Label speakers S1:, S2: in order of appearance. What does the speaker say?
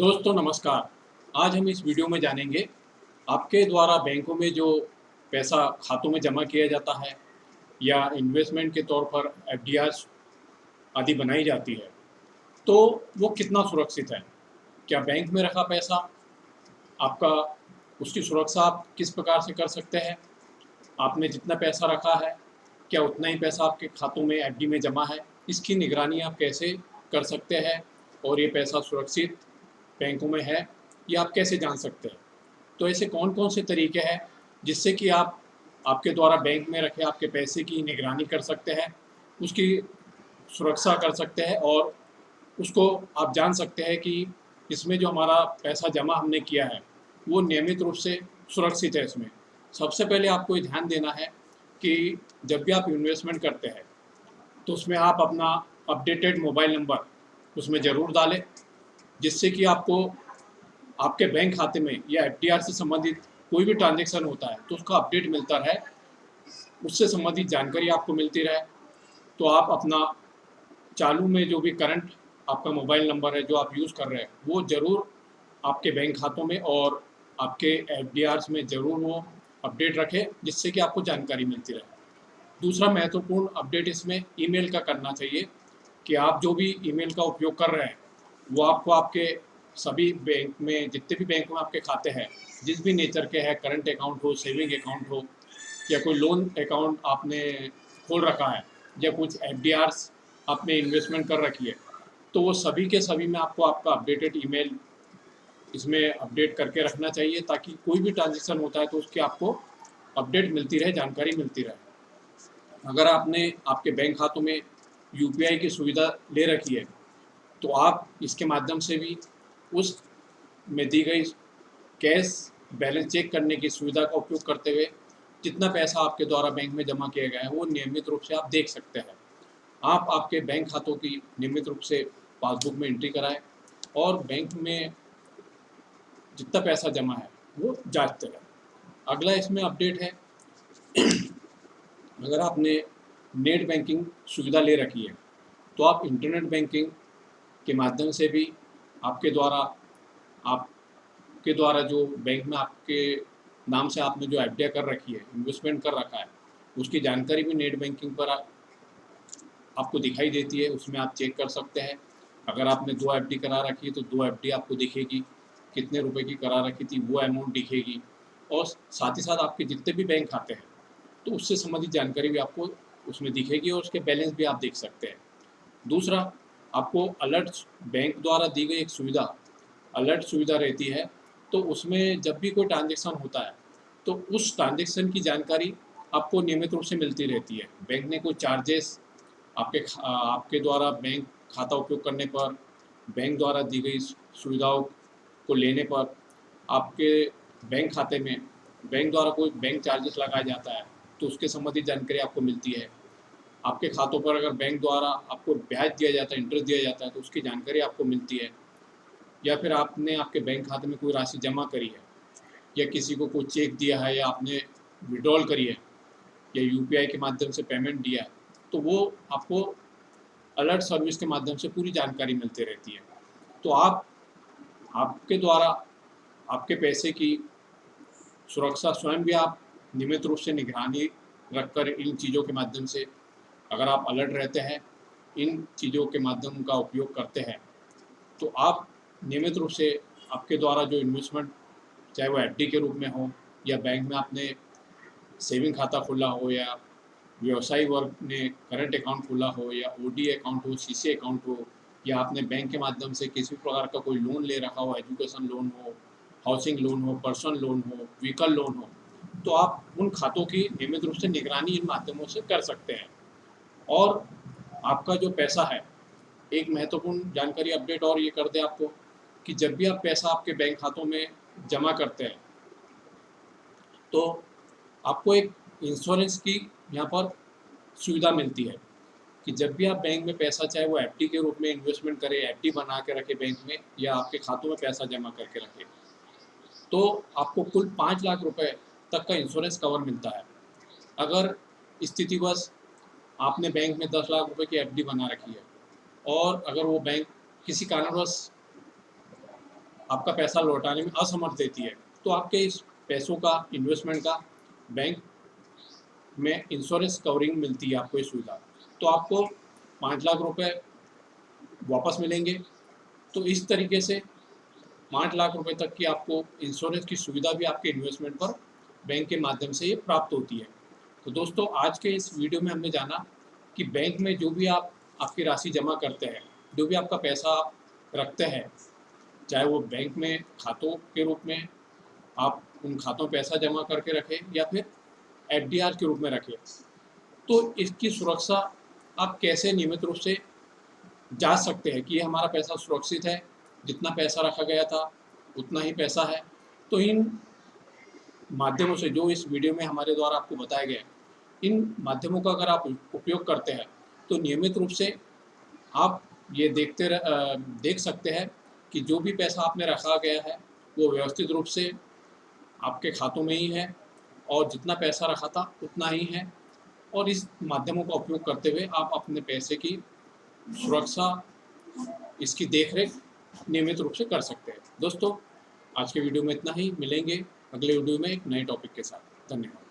S1: दोस्तों नमस्कार। आज हम इस वीडियो में जानेंगे आपके द्वारा बैंकों में जो पैसा खातों में जमा किया जाता है या इन्वेस्टमेंट के तौर पर एफडीआर आदि बनाई जाती है, तो वो कितना सुरक्षित है। क्या बैंक में रखा पैसा आपका, उसकी सुरक्षा आप किस प्रकार से कर सकते हैं। आपने जितना पैसा रखा है, क्या उतना ही पैसा आपके खातों में एफडी में जमा है, इसकी निगरानी आप कैसे कर सकते हैं और ये पैसा सुरक्षित बैंकों में है, ये आप कैसे जान सकते हैं। तो ऐसे कौन कौन से तरीके हैं जिससे कि आप आपके द्वारा बैंक में रखे आपके पैसे की निगरानी कर सकते हैं, उसकी सुरक्षा कर सकते हैं और उसको आप जान सकते हैं कि इसमें जो हमारा पैसा जमा हमने किया है वो नियमित रूप से सुरक्षित है। इसमें सबसे पहले आपको ये ध्यान देना है कि जब भी आप इन्वेस्टमेंट करते हैं तो उसमें आप अपना अपडेटेड मोबाइल नंबर उसमें ज़रूर डालें, जिससे कि आपको आपके बैंक खाते में या एफडीआर से संबंधित कोई भी ट्रांजैक्शन होता है तो उसका अपडेट मिलता रहे, उससे संबंधित जानकारी आपको मिलती रहे। तो आप अपना चालू में जो भी करंट आपका मोबाइल नंबर है जो आप यूज़ कर रहे हैं वो ज़रूर आपके बैंक खातों में और आपके एफडीआर्स में ज़रूर वो अपडेट रखें, जिससे कि आपको जानकारी मिलती रहे। दूसरा महत्वपूर्ण अपडेट इसमें ईमेल का करना चाहिए कि आप जो भी ईमेल का उपयोग कर रहे हैं वो आपको आपके सभी बैंक में जितने भी बैंक में आपके खाते हैं, जिस भी नेचर के हैं, करंट अकाउंट हो, सेविंग अकाउंट हो या कोई लोन अकाउंट आपने खोल रखा है या कुछ एफडीआर्स आपने इन्वेस्टमेंट कर रखी है, तो वो सभी के सभी में आपको आपका अपडेटेड ईमेल इसमें अपडेट करके रखना चाहिए, ताकि कोई भी ट्रांजेक्शन होता है तो उसकी आपको अपडेट मिलती रहे, जानकारी मिलती रहे। अगर आपने आपके बैंक खातों में यूपीआई की सुविधा ले रखी है तो आप इसके माध्यम से भी उस में दी गई कैश बैलेंस चेक करने की सुविधा का उपयोग करते हुए जितना पैसा आपके द्वारा बैंक में जमा किया गया है वो नियमित रूप से आप देख सकते हैं। आप आपके बैंक खातों की नियमित रूप से पासबुक में एंट्री कराएं और बैंक में जितना पैसा जमा है वो जांचते रहें। अगला इसमें अपडेट है, अगर आपने नेट बैंकिंग सुविधा ले रखी है तो आप इंटरनेट बैंकिंग के माध्यम से भी आपके द्वारा जो बैंक में आपके नाम से आपने जो एफडी कर रखी है, इन्वेस्टमेंट कर रखा है, उसकी जानकारी भी नेट बैंकिंग पर आपको दिखाई देती है। उसमें आप चेक कर सकते हैं। अगर आपने 2 एफडी करा रखी है तो 2 एफडी आपको दिखेगी, कितने रुपए की करा रखी थी वो अमाउंट दिखेगी और साथ ही साथ आपके जितने भी बैंक खाते हैं तो उससे संबंधित जानकारी भी आपको उसमें दिखेगी और उसके बैलेंस भी आप देख सकते हैं। दूसरा, आपको अलर्ट बैंक द्वारा दी गई एक सुविधा अलर्ट सुविधा रहती है, तो उसमें जब भी कोई ट्रांजैक्शन होता है तो उस ट्रांजैक्शन की जानकारी आपको नियमित रूप से मिलती रहती है। बैंक ने कोई चार्जेस आपके द्वारा बैंक खाता उपयोग करने पर, बैंक द्वारा दी गई सुविधाओं को लेने पर आपके बैंक खाते में बैंक द्वारा कोई बैंक चार्जेस लगाया जाता है तो उसके संबंधित जानकारी आपको मिलती है। आपके खातों पर अगर बैंक द्वारा आपको ब्याज दिया जाता है, इंटरेस्ट दिया जाता है तो उसकी जानकारी आपको मिलती है। या फिर आपने आपके बैंक खाते में कोई राशि जमा करी है या किसी को कोई चेक दिया है या आपने विड्रॉल करी है या यूपीआई के माध्यम से पेमेंट दिया है तो वो आपको अलर्ट सर्विस के माध्यम से पूरी जानकारी मिलती रहती है। तो आपके द्वारा आपके पैसे की सुरक्षा स्वयं भी आप नियमित रूप से निगरानी रखकर इन चीज़ों के माध्यम से अगर आप अलर्ट रहते हैं, इन चीज़ों के माध्यम का उपयोग करते हैं तो आप नियमित रूप से आपके द्वारा जो इन्वेस्टमेंट, चाहे वो एफडी के रूप में हो या बैंक में आपने सेविंग खाता खोला हो या व्यवसायी वर्ग ने करंट अकाउंट खोला हो या ओडी अकाउंट हो, सीसी अकाउंट हो या आपने बैंक के माध्यम से किसी प्रकार का कोई लोन ले रखा हो, एजुकेशन लोन हो, हाउसिंग लोन हो, पर्सनल लोन हो, व्हीकल लोन हो, तो आप उन खातों की नियमित रूप से निगरानी इन माध्यमों से कर सकते हैं। और आपका जो पैसा है, एक महत्वपूर्ण जानकारी अपडेट और ये कर दें आपको कि जब भी आप पैसा आपके बैंक खातों में जमा करते हैं तो आपको एक इंश्योरेंस की यहाँ पर सुविधा मिलती है कि जब भी आप बैंक में पैसा, चाहे वो एफडी के रूप में इन्वेस्टमेंट करें, एफडी बना के रखें बैंक में या आपके खातों में पैसा जमा करके रखें, तो आपको कुल 5 लाख रुपए तक का इंश्योरेंस कवर मिलता है। अगर स्थितिवश आपने बैंक में 10 लाख रुपए की एफडी बना रखी है और अगर वो बैंक किसी कारणवश आपका पैसा लौटाने में असमर्थ देती है, तो आपके इस पैसों का, इन्वेस्टमेंट का बैंक में इंश्योरेंस कवरिंग मिलती है आपको ये सुविधा। तो आपको 5 लाख रुपए वापस मिलेंगे। तो इस तरीके से 5 लाख रुपए तक की आपको इंश्योरेंस की सुविधा भी आपके इन्वेस्टमेंट पर बैंक के माध्यम से ये प्राप्त होती है। तो दोस्तों, आज के इस वीडियो में हमने जाना कि बैंक में जो भी आप आपकी राशि जमा करते हैं, जो भी आपका पैसा आप रखते हैं, चाहे वो बैंक में खातों के रूप में आप उन खातों में पैसा जमा करके रखें या फिर एफडीआर के रूप में रखें, तो इसकी सुरक्षा आप कैसे नियमित रूप से जांच सकते हैं कि ये हमारा पैसा सुरक्षित है, जितना पैसा रखा गया था उतना ही पैसा है। तो इन माध्यमों से, जो इस वीडियो में हमारे द्वारा आपको बताया गया है, इन माध्यमों का अगर आप उपयोग करते हैं तो नियमित रूप से आप ये देख सकते हैं कि जो भी पैसा आपने रखा गया है वो व्यवस्थित रूप से आपके खातों में ही है और जितना पैसा रखा था उतना ही है। और इस माध्यमों का उपयोग करते हुए आप अपने पैसे की सुरक्षा, इसकी देखरेख नियमित रूप से कर सकते हैं। दोस्तों, आज के वीडियो में इतना ही। मिलेंगे अगले वीडियो में एक नए टॉपिक के साथ। धन्यवाद।